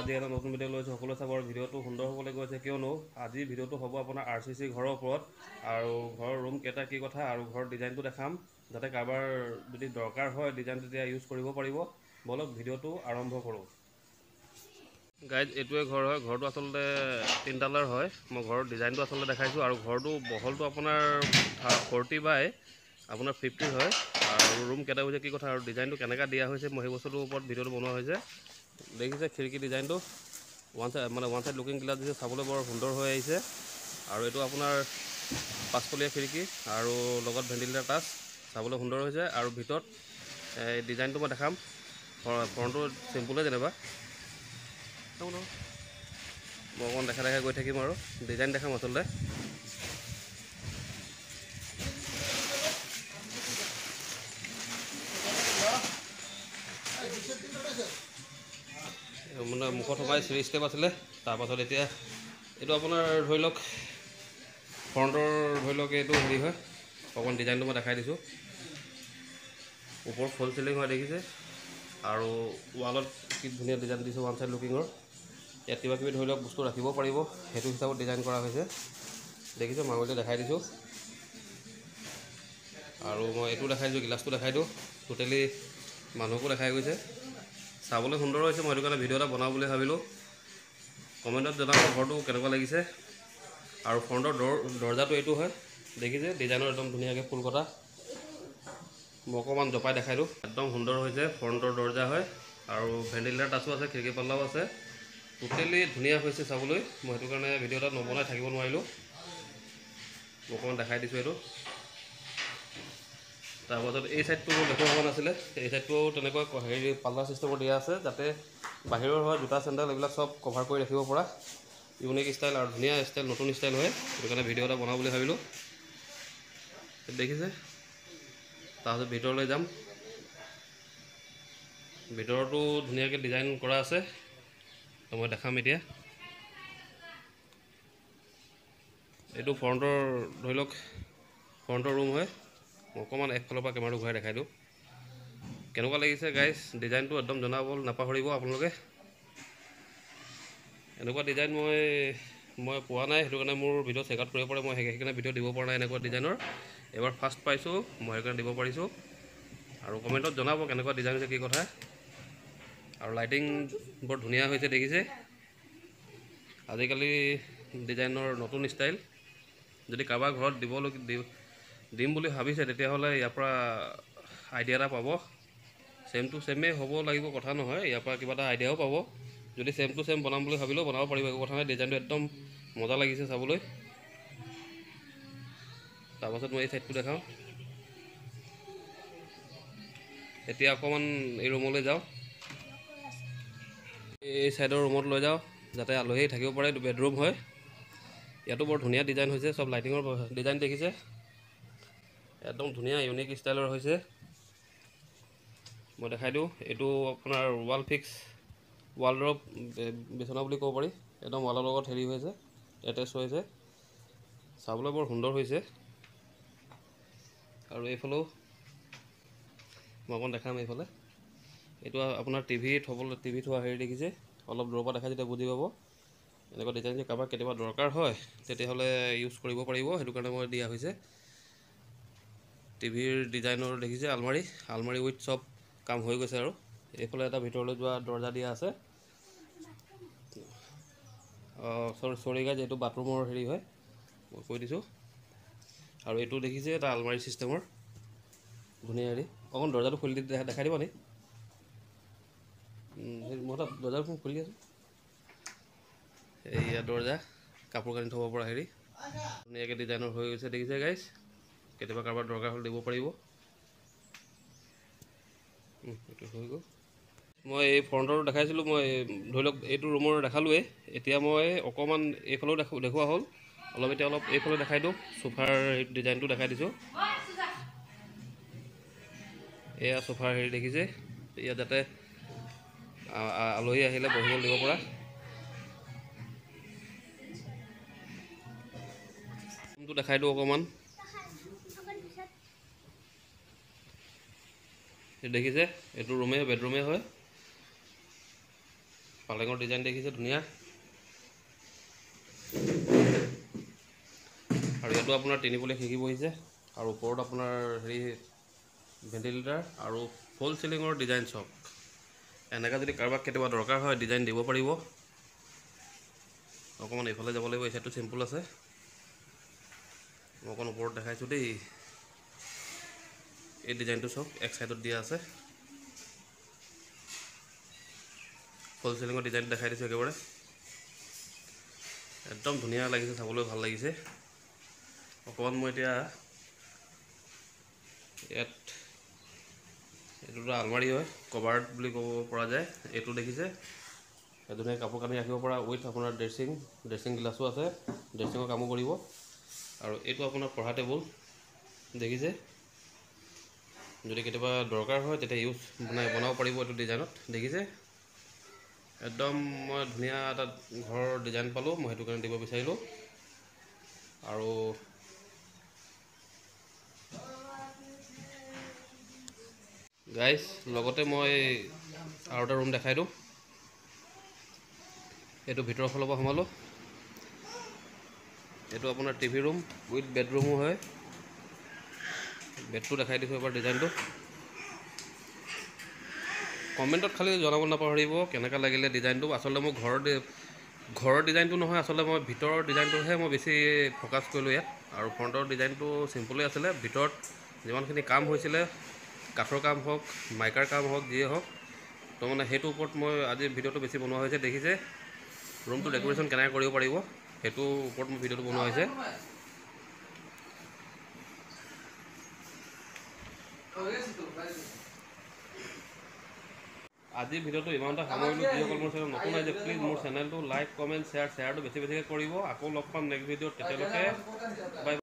আজি এটা নতুন ভিডিঅ' লৈছোঁ। সকলোৱে চাব আৰু ভিডিঅ'টো সুন্দৰ হ'বলৈ গৈছে, কিয়নো আজিৰ ভিডিঅ'টো হ'ব আপোনাৰ RCC ঘৰৰ ওপৰত আৰু ঘৰৰ ৰুম কেইটা কি কথা আৰু ঘৰৰ ডিজাইনটো দেখাম, যাতে কাৰোবাৰ যদি দৰকাৰ হয় ডিজাইন তেতিয়া ইউজ কৰিব পাৰিব। বলক ভিডিঅ'টো আৰম্ভ কৰোঁ। গাইজ এইটোৱে ঘৰ হয়। ঘৰটো আচলতে 3 তালাৰ হয়। মই ঘৰৰ ডিজাইনটো আচলতে দেখাইছোঁ আৰু ঘৰটো বহলটো আপোনাৰ 40 / আপোনাৰ 50 হয় আৰু ৰুম কেইটা হৈছে কি কথা আৰু ডিজাইনটো কেনেকৈ দিয়া হৈছে মই সেই বস্তুটোৰ ওপৰত ভিডিঅ'টো বনোৱা হৈছে। দেখিছে খিৰিকী ডিজাইনটো ওৱান চাইড লুকিং গ্লাছ দিছে, চাবলৈ বৰ সুন্দৰ হৈ আহিছে আৰু এইটো আপোনাৰ 5-ফলীয়া খিৰিকী আৰু লগত ভেণ্টিলেটাৰ টাচ, চাবলৈ সুন্দৰ হৈছে আৰু ভিতৰত এই ডিজাইনটো মই দেখাম। ফ্ৰণ্টটো চিম্পুলে যেনিবা মই অকণমান দেখাই গৈ থাকিম আৰু ডিজাইন দেখাম আচলতে। মানে মুখত সোমাই 3 ষ্টেপ আছিলে, তাৰপাছত এতিয়া এইটো আপোনাৰ ধৰি লওক ফ্ৰণ্টৰ ধৰি লওক এইটো হেৰি হয়। অকণমান ডিজাইনটো মই দেখাই দিছোঁ। ওপৰত ফল চিলিং হয় দেখিছে আৰু ৱালত কি ধুনীয়া ডিজাইন দিছোঁ ওৱান চাইড লুকিঙৰ। ইয়াত কিবাকিবি ধৰি লওক বস্তু ৰাখিব পাৰিব, সেইটো হিচাপত ডিজাইন কৰা হৈছে। দেখিছোঁ মাঙুলিটো দেখাই দিছোঁ আৰু মই এইটো দেখাই দিছোঁ, গ্লাছটো দেখাই দিওঁ। টোটেলি মানুহকো দেখাই গৈছে, চাবলৈ সুন্দৰ হৈছে। মই সেইটো কাৰণে ভিডিঅ' এটা বনাওঁ বুলি ভাবিলোঁ। কমেণ্টত জনাব ঘৰটো কেনেকুৱা লাগিছে। আৰু ফ্ৰণ্টৰ দৰজাটো এইটো হয়, দেখিছে ডিজাইনৰ একদম ধুনীয়াকৈ ফুল কটা। মই অকণমান জপাই দেখাই দিওঁ, একদম সুন্দৰ হৈছে। ফ্ৰণ্টৰ দৰজা হয় আৰু ভেণ্টিলেটাৰ টাচো আছে, খিৰিকী পাল্লাও আছে। টোটেলি ধুনীয়া হৈছে চাবলৈ। মই সেইটো কাৰণে ভিডিঅ' এটা নবনাই থাকিব নোৱাৰিলোঁ। মই অকণমান দেখাই দিছোঁ এইটো। তাৰপাছত এই ছাইডটো দেখুওৱা হোৱা নাছিলে, এই ছাইডটো তেনেকুৱা হেৰি পাল্লা ছিষ্টেমত দিয়া আছে, যাতে বাহিৰৰ হয় জোতা চেণ্ডেল এইবিলাক চব কভাৰ কৰি ৰাখিব পৰা। ইউনিক ষ্টাইল আৰু ধুনীয়া ষ্টাইল, নতুন ষ্টাইল হয়। সেইটো কাৰণে ভিডিঅ' এটা বনাওঁ বুলি ভাবিলোঁ। দেখিছে, তাৰপাছত ভিতৰলৈ যাম। ভিতৰতো ধুনীয়াকৈ ডিজাইন কৰা আছে, মই দেখাম এতিয়া। এইটো ফ্ৰণ্টৰ ধৰি লওক ফ্ৰণ্টৰ ৰুম হয়। মই অকণমান একফালৰ পৰা কেমেৰাটো ঘূৰাই দেখাই দিওঁ। কেনেকুৱা লাগিছে গাইজ, ডিজাইনটো একদম জনাব নাপাহৰিব আপোনালোকে। এনেকুৱা ডিজাইন মই পোৱা নাই, সেইটো কাৰণে মোৰ ভিডিঅ' চেকআউট কৰিব পাৰে। মই সেইকাৰণে ভিডিঅ' দিব পৰা নাই এনেকুৱা ডিজাইনৰ। এবাৰ ফাৰ্ষ্ট পাইছোঁ, মই সেইকাৰণে দিব পাৰিছোঁ। আৰু কমেণ্টত জনাব কেনেকুৱা ডিজাইন হৈছে কি কথা। আৰু লাইটিং বৰ ধুনীয়া হৈছে দেখিছে। আজিকালি ডিজাইনৰ নতুন ষ্টাইল। যদি কাৰোবাৰ ঘৰত দিম বুলি ভাবিছে, তেতিয়াহ'লে ইয়াৰ পৰা আইডিয়া এটা পাব। ছেম টু ছেমেই হ'ব লাগিব কথা নহয়, ইয়াৰ পৰা কিবা এটা আইডিয়াও পাব। যদি ছেম টু ছেম বনাম বুলি ভাবিলেও বনাব পাৰিব, একো কথা নাই। ডিজাইনটো একদম মজা লাগিছে চাবলৈ। তাৰপাছত মই এই ছাইডটো দেখাওঁ। এতিয়া অকণমান এই ৰুমলৈ যাওঁ, এই ছাইডৰ ৰুমত লৈ যাওঁ, যাতে আলহী থাকিব পাৰে। এইটো বেডৰুম হয়। ইয়াতো বৰ ধুনীয়া ডিজাইন হৈছে, চব লাইটিঙৰ ডিজাইন দেখিছে। একদম ধুনীয়া ইউনিক ষ্টাইলৰ হৈছে। মই দেখাই দিওঁ, এইটো আপোনাৰ ৱাল ফিক্স ৱালড্ৰপ বিচনা বুলি ক'ব পাৰি। একদম ৱালৰ লগত হেৰি হৈছে, এটেচ হৈছে, চাবলৈ বৰ সুন্দৰ হৈছে। আৰু এইফালেও মই অকণ দেখাম। এইফালে এইটো আপোনাৰ টিভি থোৱা হেৰি দেখিছে, অলপ দূৰৰ পৰা দেখাই যেতিয়া বুজি পাব। এনেকুৱা ডিজাইন যে কাৰোবাক কেতিয়াবা দৰকাৰ হয়, তেতিয়াহ'লে ইউজ কৰিব পাৰিব। সেইটো কাৰণে মই দিয়া হৈছে। টিভিৰ ডিজাইনৰ দেখিছে, আলমাৰী উইথ চব কাম হৈ গৈছে। আৰু এইফালে এটা ভিতৰলৈ যোৱা দৰজা দিয়া আছে। চৰি গাইজ, এইটো বাথৰুমৰ হেৰি হয়, মই কৈ দিছোঁ। আৰু এইটো দেখিছে এটা আলমাৰী ছিষ্টেমৰ ধুনীয়া হেৰি। অকণ দৰজাটো খুলি দেখাই দিব নি? মই তাত দৰজাখন খুলি আছোঁ। এইয়া দৰজা, কাপোৰ কানি থ'ব পৰা হেৰি ধুনীয়াকৈ ডিজাইনৰ হৈ গৈছে দেখিছে গাইজ। কেতিয়াবা কাৰোবাৰ দৰকাৰ হ'লে দিব পাৰিব। এইটো হৈ গ'ল। মই এই ফ্ৰণ্টৰটো দেখাইছিলোঁ, মই ধৰি লওক এইটো ৰুমৰ দেখালোৱেই। এতিয়া মই অকণমান এইফালেও দেখুওৱা হ'ল। এতিয়া অলপ এইফালে দেখাই দিওঁ, চোফাৰ ডিজাইনটো দেখাই দিছোঁ। এয়া চোফাৰ হেৰি দেখিছে, ইয়াত যাতে আলহী আহিলে বহিবলৈ দিব পৰা। ৰুমটো দেখাই দিওঁ অকণমান। দেখিছে, এইটো বেডৰুমেই হয়। পালেঙৰ ডিজাইন দেখিছে ধুনীয়া। আৰু ইয়াতো আপোনাৰ তিনিপলীয়া খিৰিকী বহিছে আৰু ওপৰত আপোনাৰ হেৰি ভেণ্টিলেটাৰ আৰু ফল চিলিঙৰ ডিজাইন চব। এনেকৈ যদি কাৰোবাক কেতিয়াবা দৰকাৰ হয় ডিজাইন দিব পাৰিব। অকণমান এইফালে যাব লাগিব, এই চাইডটো চিম্পুল আছে। মই অকণ ওপৰত দেখাইছোঁ দেই। এই ডিজাইনটো চব এক চাইডত দিয়া আছে। ফল চিলিঙৰ ডিজাইন দেখাই দিছোঁ একেবাৰে। একদম ধুনীয়া লাগিছে, চাবলৈ ভাল লাগিছে। অকণমান মই এতিয়া ইয়াত এইটো এটা আলমাৰী হয়, কভাৰ্ড বুলি ক'ব পৰা যায়। এইটো দেখিছে ধুনীয়া কাপোৰ কানি ৰাখিব পৰা উইথ আপোনাৰ ড্ৰেছিং গ্লাছো আছে, ড্ৰেছিঙৰ কামো কৰিব। আৰু এইটো আপোনাৰ পঢ়া টেবুল দেখিছে, যদি কেতিয়াবা দৰকাৰ হয় তেতিয়া বনাব পাৰিব এইটো ডিজাইনত। দেখিছে একদম মই ধুনীয়া এটা ঘৰৰ ডিজাইন পালোঁ, মই সেইটো কাৰণে দিব বিচাৰিলোঁ। আৰু গাইজ লগতে মই আৰু এটা ৰুম দেখাই দিওঁ। এইটো ভিতৰৰ ফালৰ পৰা সোমালোঁ। এইটো আপোনাৰ টিভি ৰুম উইথ বেডৰুমো হয়। বেডটো দেখাই দিছোঁ এবাৰ ডিজাইনটো। কমেণ্টত খালি জনাব নাপাহৰিব কেনেকুৱা লাগিলে ডিজাইনটো। আচলতে মোৰ ঘৰৰ ডিজাইনটো নহয়, আচলতে মই ভিতৰৰ ডিজাইনটোহে মই বেছি ফ'কাছ কৰিলোঁ ইয়াত। আৰু ফ্ৰণ্টৰ ডিজাইনটো চিম্পুলেই আছিলে, ভিতৰত যিমানখিনি কাম হৈছিলে কাঠৰ কাম হওক মাইকাৰ কাম হওক যিয়ে হওক, তো মানে সেইটোৰ ওপৰত মই আজি ভিডিঅ'টো বেছি বনোৱা হৈছে। দেখিছে ৰুমটো ডেক'ৰেশ্যন কেনেকৈ কৰিব পাৰিব, সেইটোৰ ওপৰত মোৰ ভিডিঅ'টো বনোৱা হৈছে। আজিৰ ভিডিঅ'টো ইমানটা সামৰিলোঁ। যিসকল মোৰ চেনেল নতুন আহিছে প্লিজ মোৰ চেনেলটো লাইক কমেণ্ট শ্বেয়াৰটো বেছিকৈ কৰিব। আকৌ লগ পাম নেক্সট ভিডিঅ'ত, তেতিয়ালৈকে বাই।